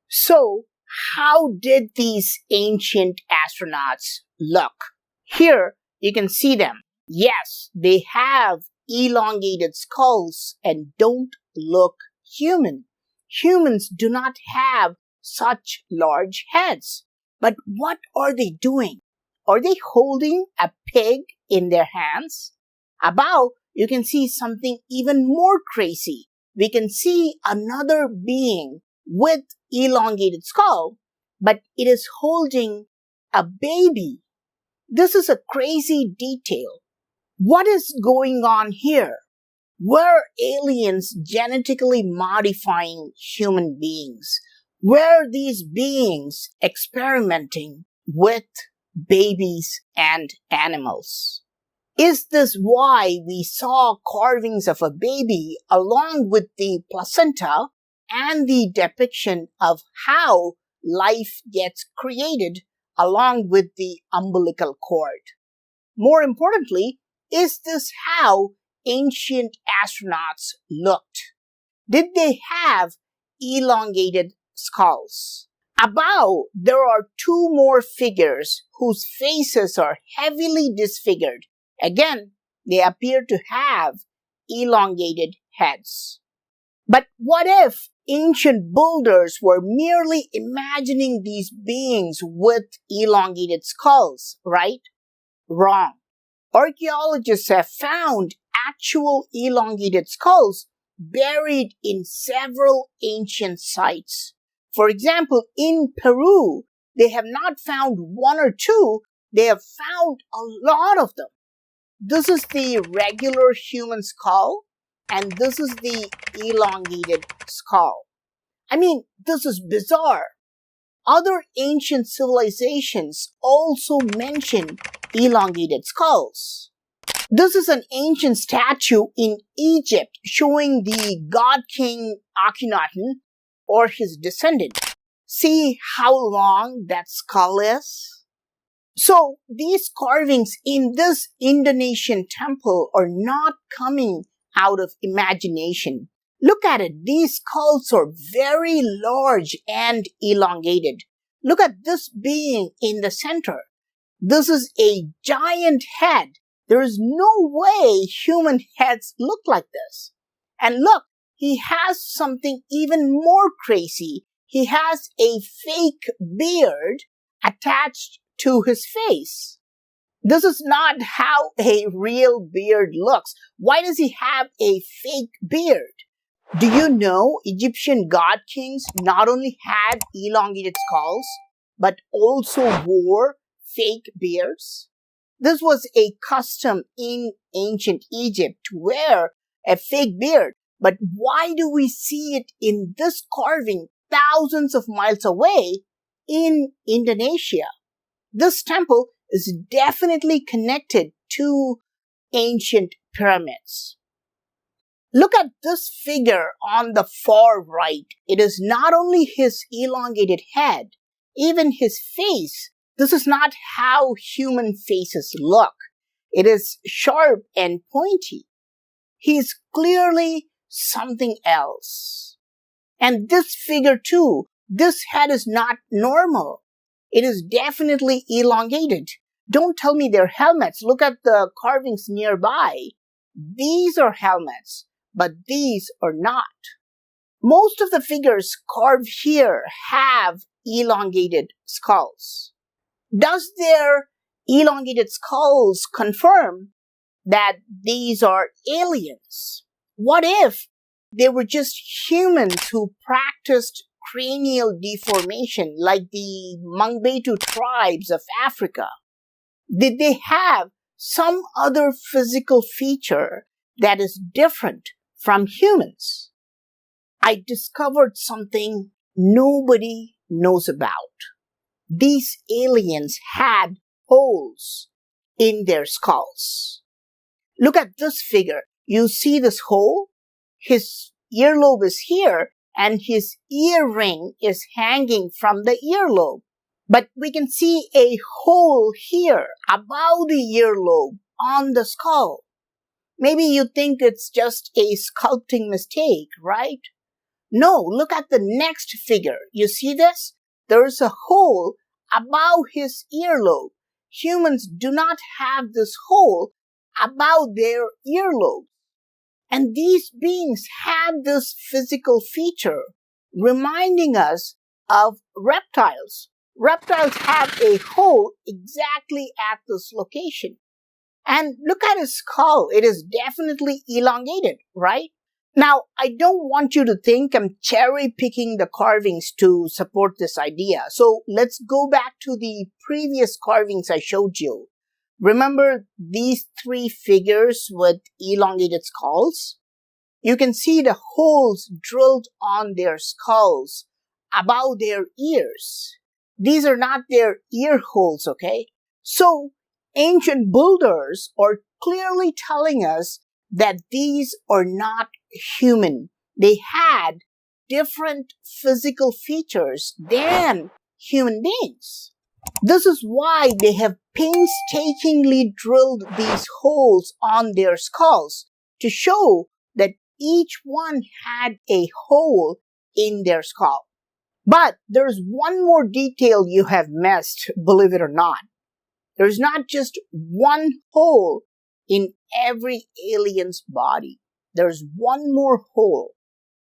So, how did these ancient astronauts look? Here, you can see them. Yes, they have elongated skulls and don't look human. Humans do not have such large heads. But what are they doing? Are they holding a pig in their hands? Above, you can see something even more crazy. We can see another being with elongated skull, but it is holding a baby. This is a crazy detail. What is going on here? Were aliens genetically modifying human beings? Were these beings experimenting with babies and animals? Is this why we saw carvings of a baby along with the placenta and the depiction of how life gets created along with the umbilical cord? More importantly, is this how ancient astronauts looked? Did they have elongated skulls? Above, there are two more figures whose faces are heavily disfigured. Again, they appear to have elongated heads. But what if ancient builders were merely imagining these beings with elongated skulls, right? Wrong. Archaeologists have found actual elongated skulls buried in several ancient sites. For example, in Peru, they have not found one or two, they have found a lot of them. This is the regular human skull, and this is the elongated skull. I mean, this is bizarre. Other ancient civilizations also mention elongated skulls. This is an ancient statue in Egypt showing the god king Akhenaten or his descendant. See how long that skull is? So these carvings in this Indonesian temple are not coming out of imagination. Look at it. These skulls are very large and elongated. Look at this being in the center. This is a giant head. There is no way human heads look like this. And look, he has something even more crazy. He has a fake beard attached to his face. This is not how a real beard looks. Why does he have a fake beard? Do you know Egyptian god kings not only had elongated skulls, but also wore fake beards? This was a custom in ancient Egypt to wear a fake beard. But why do we see it in this carving thousands of miles away in Indonesia? This temple is definitely connected to ancient pyramids. Look at this figure on the far right. It is not only his elongated head, even his face. This is not how human faces look. It is sharp and pointy. He is clearly something else. And this figure too, this head is not normal. It is definitely elongated. Don't tell me they're helmets. Look at the carvings nearby. These are helmets, but these are not. Most of the figures carved here have elongated skulls. Does their elongated skulls confirm that these are aliens? What if they were just humans who practiced cranial deformation like the Mangbetu tribes of Africa? Did they have some other physical feature that is different from humans? I discovered something nobody knows about. These aliens had holes in their skulls. Look at this figure. You see this hole? His earlobe is here and his earring is hanging from the earlobe. But we can see a hole here above the earlobe on the skull. Maybe you think it's just a sculpting mistake, right? No, look at the next figure. You see this? There is a hole above his earlobe. Humans do not have this hole above their earlobe. And these beings have this physical feature reminding us of reptiles. Reptiles have a hole exactly at this location. And look at his skull. It is definitely elongated, right? Now, I don't want you to think I'm cherry picking the carvings to support this idea. So let's go back to the previous carvings I showed you. Remember these three figures with elongated skulls? You can see the holes drilled on their skulls above their ears. These are not their ear holes, okay? So ancient builders are clearly telling us that these are not human. They had different physical features than human beings. This is why they have painstakingly drilled these holes on their skulls to show that each one had a hole in their skull. But there's one more detail you have missed, believe it or not. There's not just one hole in every alien's body. There's one more hole.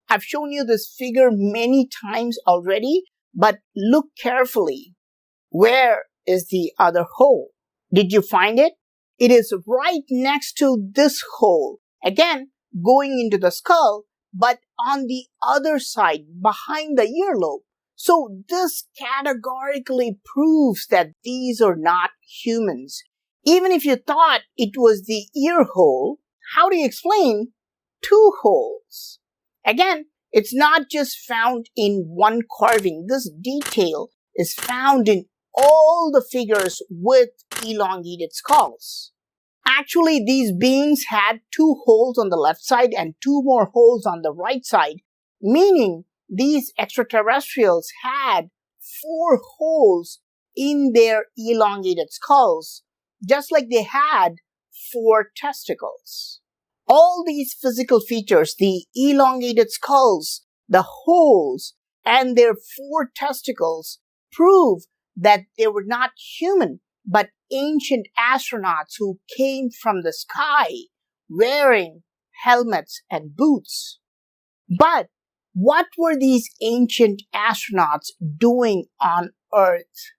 I've shown you this figure many times already, but look carefully. Where is the other hole? Did you find it? It is right next to this hole. Again, going into the skull, but on the other side, behind the earlobe. So this categorically proves that these are not humans. Even if you thought it was the ear hole, how do you explain two holes? Again, it's not just found in one carving. This detail is found in all the figures with elongated skulls. Actually, these beings had two holes on the left side and two more holes on the right side, meaning these extraterrestrials had four holes in their elongated skulls, just like they had four testicles. All these physical features, the elongated skulls, the holes, and their four testicles, prove that they were not human, but ancient astronauts who came from the sky wearing helmets and boots. But what were these ancient astronauts doing on Earth?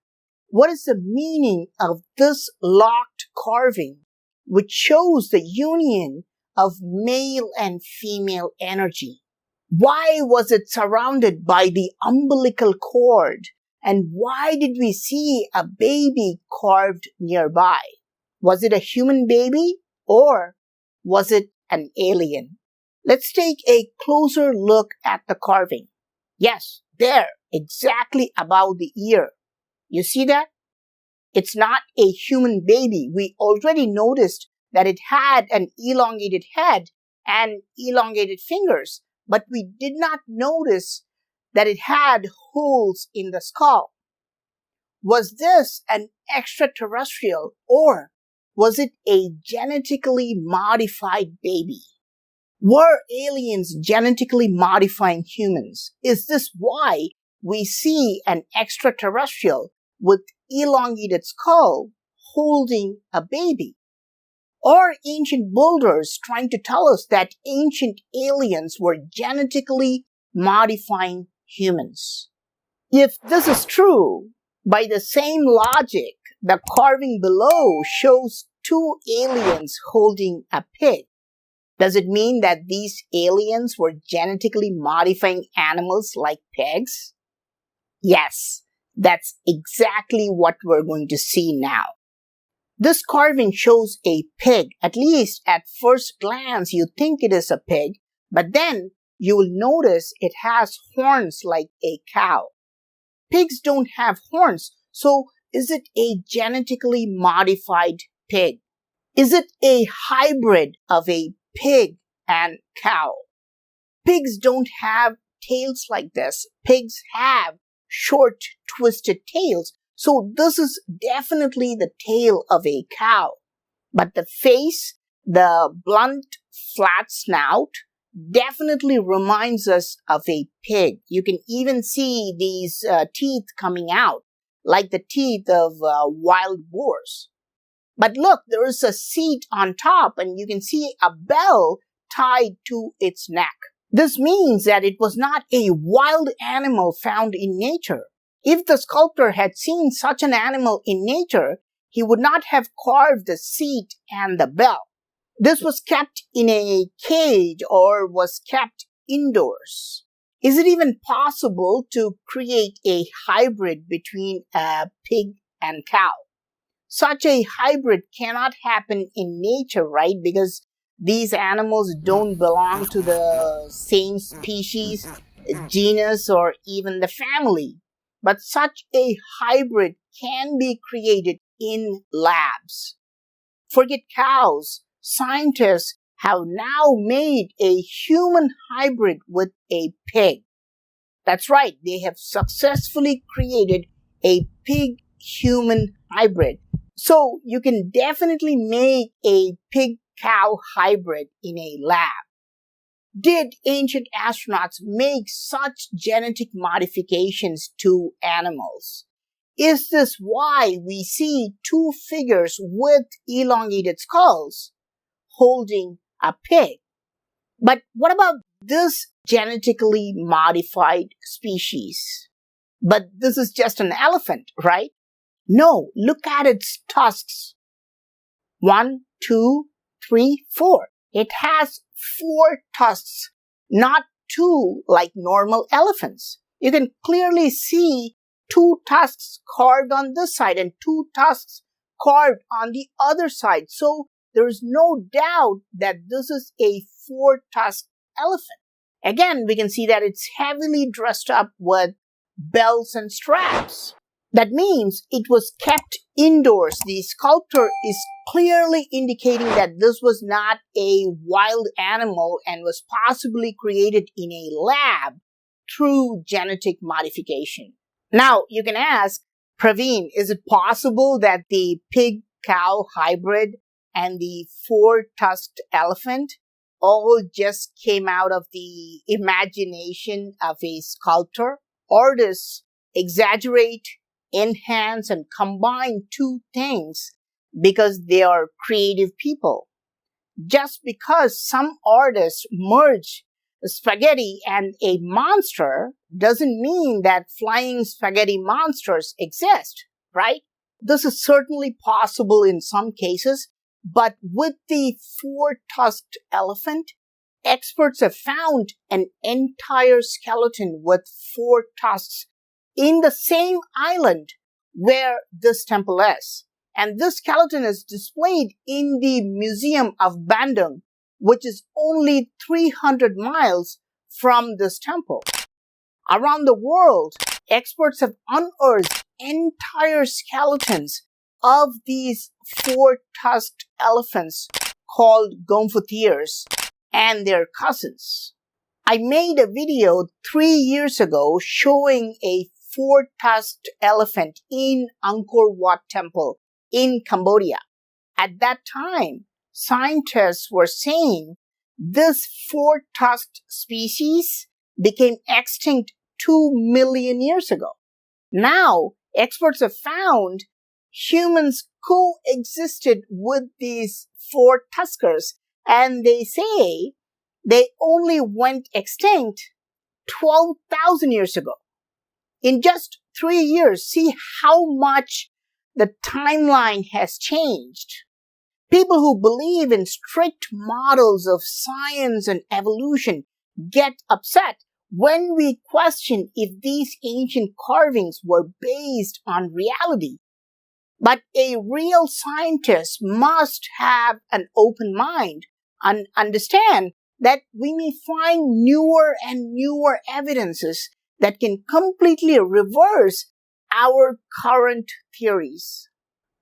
What is the meaning of this locked carving, which shows the union of male and female energy? Why was it surrounded by the umbilical cord? And why did we see a baby carved nearby? Was it a human baby or was it an alien? Let's take a closer look at the carving. Yes, there, exactly above the ear. You see that? It's not a human baby. We already noticed that it had an elongated head and elongated fingers, but we did not notice that it had holes in the skull. Was this an extraterrestrial or was it a genetically modified baby? Were aliens genetically modifying humans? Is this why we see an extraterrestrial with elongated skull holding a baby? Or ancient builders trying to tell us that ancient aliens were genetically modifying humans? If this is true, by the same logic, the carving below shows two aliens holding a pig. Does it mean that these aliens were genetically modifying animals like pigs? Yes, that's exactly what we're going to see now. This carving shows a pig. At least at first glance, you think it is a pig, but then you will notice it has horns like a cow. Pigs don't have horns, so is it a genetically modified pig? Is it a hybrid of a pig and cow? Pigs don't have tails like this. Pigs have short, twisted tails. So this is definitely the tail of a cow. But the face, the blunt, flat snout, definitely reminds us of a pig. You can even see these teeth coming out, like the teeth of wild boars. But look, there is a seat on top, and you can see a bell tied to its neck. This means that it was not a wild animal found in nature. If the sculptor had seen such an animal in nature, he would not have carved the seat and the bell. This was kept in a cage or was kept indoors. Is it even possible to create a hybrid between a pig and cow? Such a hybrid cannot happen in nature, right? Because these animals don't belong to the same species, genus, or even the family. But such a hybrid can be created in labs. Forget cows. Scientists have now made a human hybrid with a pig. That's right, they have successfully created a pig-human hybrid. So you can definitely make a pig-cow hybrid in a lab. Did ancient astronauts make such genetic modifications to animals? Is this why we see two figures with elongated skulls holding a pig? But what about this genetically modified species? But this is just an elephant, right? No, look at its tusks. 1, 2, 3, 4. It has 4 tusks, not 2 like normal elephants. You can clearly see 2 tusks carved on this side and 2 tusks carved on the other side. So there is no doubt that this is a 4-tusked elephant. Again, we can see that it's heavily dressed up with bells and straps. That means it was kept indoors. The sculptor is clearly indicating that this was not a wild animal and was possibly created in a lab through genetic modification. Now, you can ask, Praveen, is it possible that the pig-cow hybrid and the 4-tusked elephant all just came out of the imagination of a sculptor? Artists exaggerate, enhance, and combine two things because they are creative people. Just because some artists merge spaghetti and a monster doesn't mean that flying spaghetti monsters exist, right? This is certainly possible in some cases, but with the 4-tusked elephant, experts have found an entire skeleton with 4 tusks in the same island where this temple is. And this skeleton is displayed in the Museum of Bandung, which is only 300 miles from this temple. Around the world, experts have unearthed entire skeletons of these 4-tusked elephants called gomphothirs and their cousins. I made a video 3 years ago showing a 4-tusked elephant in Angkor Wat Temple in Cambodia. At that time, scientists were saying this 4-tusked species became extinct 2 million years ago. Now, experts have found humans coexisted with these 4-tuskers, and they say they only went extinct 12,000 years ago. In just 3 years, see how much the timeline has changed. People who believe in strict models of science and evolution get upset when we question if these ancient carvings were based on reality. But a real scientist must have an open mind and understand that we may find newer and newer evidences that can completely reverse our current theories.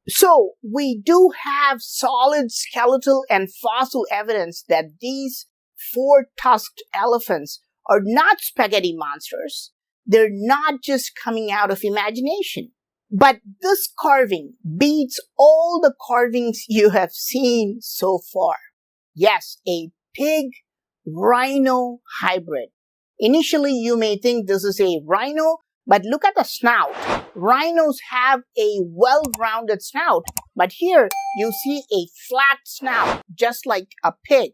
So, we do have solid skeletal and fossil evidence that these 4-tusked elephants are not spaghetti monsters. They're not just coming out of imagination. But this carving beats all the carvings you have seen so far. Yes, a pig rhino hybrid. Initially, you may think this is a rhino, but look at the snout. Rhinos have a well-rounded snout, but here you see a flat snout, just like a pig.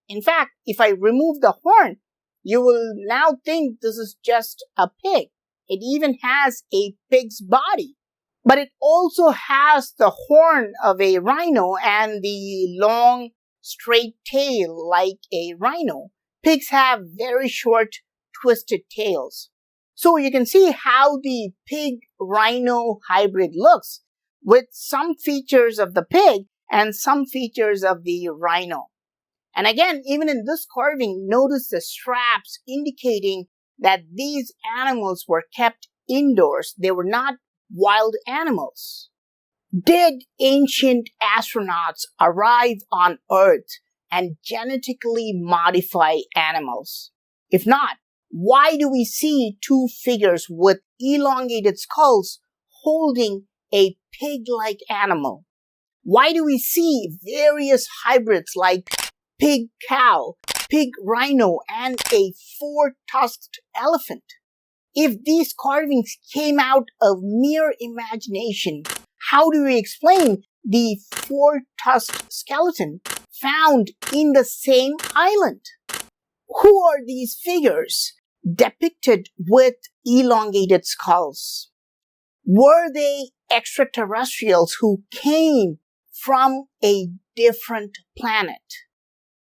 In fact, if I remove the horn, you will now think this is just a pig. It even has a pig's body. But it also has the horn of a rhino and the long, straight tail like a rhino. Pigs have very short, twisted tails. So you can see how the pig-rhino hybrid looks, with some features of the pig and some features of the rhino. And again, even in this carving, notice the straps indicating that these animals were kept indoors. They were not wild animals. Did ancient astronauts arrive on Earth and genetically modify animals? If not, why do we see two figures with elongated skulls holding a pig-like animal? Why do we see various hybrids like pig-cow, pig-rhino, and a four-tusked elephant? If these carvings came out of mere imagination, how do we explain the four-tusked skeleton found in the same island? Who are these figures depicted with elongated skulls? Were they extraterrestrials who came from a different planet?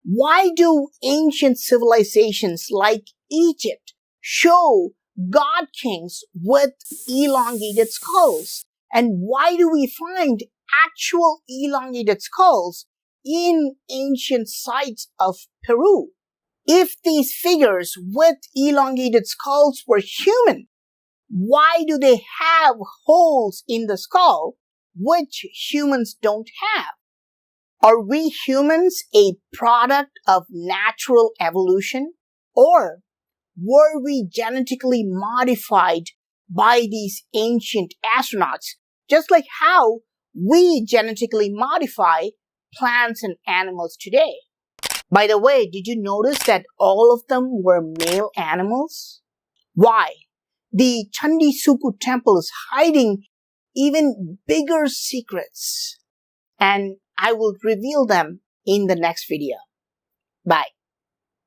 Why do ancient civilizations like Egypt show god kings with elongated skulls? And why do we find actual elongated skulls in ancient sites of Peru? If these figures with elongated skulls were human, why do they have holes in the skull which humans don't have? Are we humans a product of natural evolution? Or were we genetically modified by these ancient astronauts, just like how we genetically modify plants and animals today? By the way, did you notice that all of them were male animals? Why? The Chandi Suku temple is hiding even bigger secrets, and I will reveal them in the next video. Bye.